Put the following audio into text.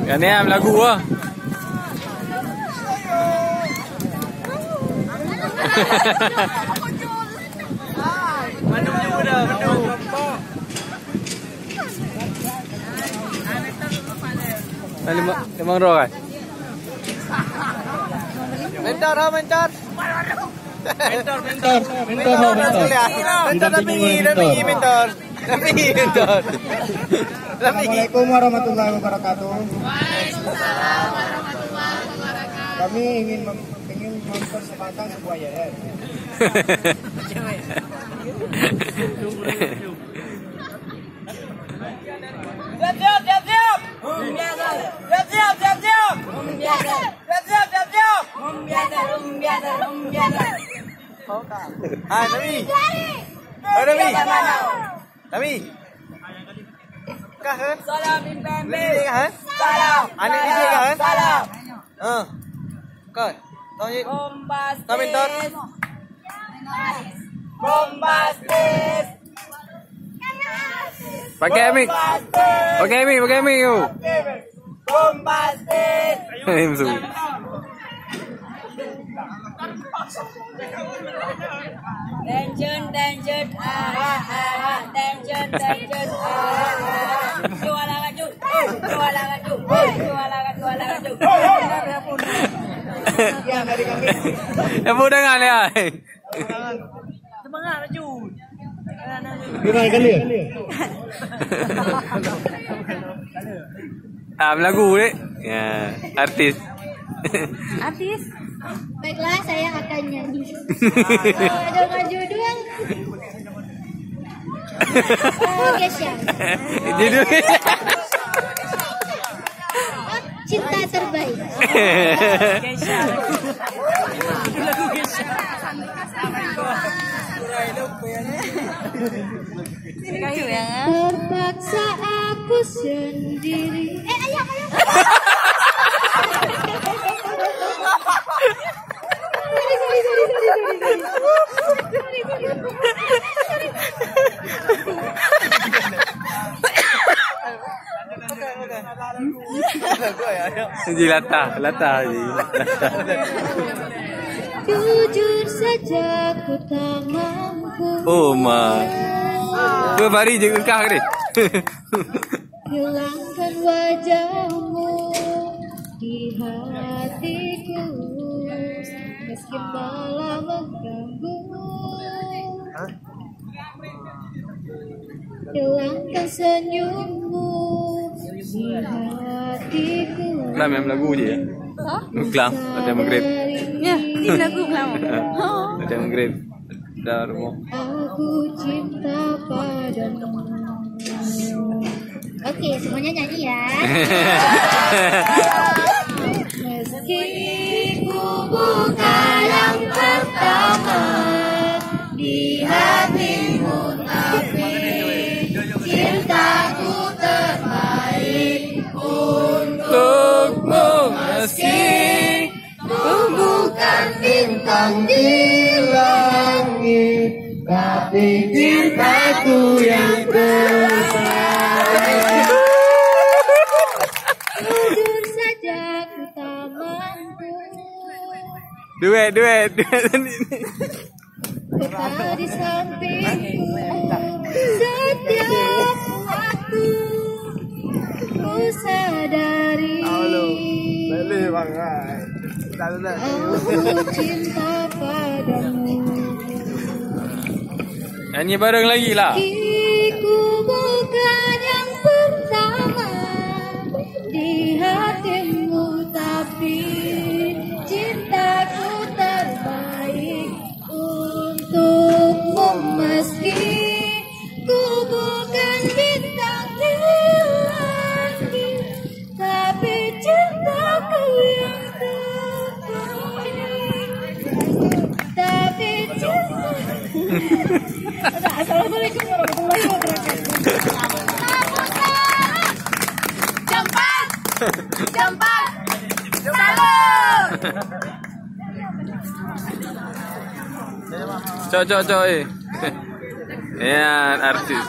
Yang ni lagu lah. Mana punya dah, Memang roh kan? mentor. Mentor mentor. Assalamualaikum warahmatullahi wabarakatuh. Waalaikumsalam warahmatullahi wabarakatuh. Kami ingin mempersembahkan sebuah yayasan. Hai Nami. Nami. Kah? Salam Impembe. Kah? Salam. Anak dia kah? Salam. Kau. Tahu ni. Bombastis. Tahu mentor. Bombastis. Pakai mic. Pakai mic tu. Bombastis. Musuh. Tension. Tension. Jualan laju. Apa dengar ni? Semangat laju. Gerai kali. Lagu ni. Ya, artis. Artis? Baiklah, saya akan nyanyi. Ada maju doang. Gesya. Cinta terbaik. Lagu Gesya. Terpaksa aku sendiri. Ayo. Latah je. Jujur saja ku tak mampu. Oh ma. Dua hari je kekah ni. Hilangkan wajahmu di hatiku, meski malah mengganggu. Hilangkan senyummu di hatiku. Kelam yang lagu je ya. Kelam ada maghrib. Ya, ini lagu kelam. Ada maghrib. Dah rumah. Aku cinta padamu. Oke, semuanya nyanyi ya. Meski ku bukan yang pertama di hatimu, tapi cintaku terbaik untukmu. Meski ku bukan bintang di langit, tapi cintaku yang terbaik. Jujur saja ku tak mampu. Duet. Tetap di sampingku setiap waktu. Ku sadari Boleh bangai. aku cinta padamu. Nyanyi bareng lagi lah. Ku bukan yang pertama di hatimu, tapi cintaku terbaik untukmu. Meski ku bukan bintang di langit, tapi cintaku yang terbaik. Tapi cintaku. Assalamualaikum warahmatullahi wabarakatuh. Jempat. Salam. Cok. Ya, artis.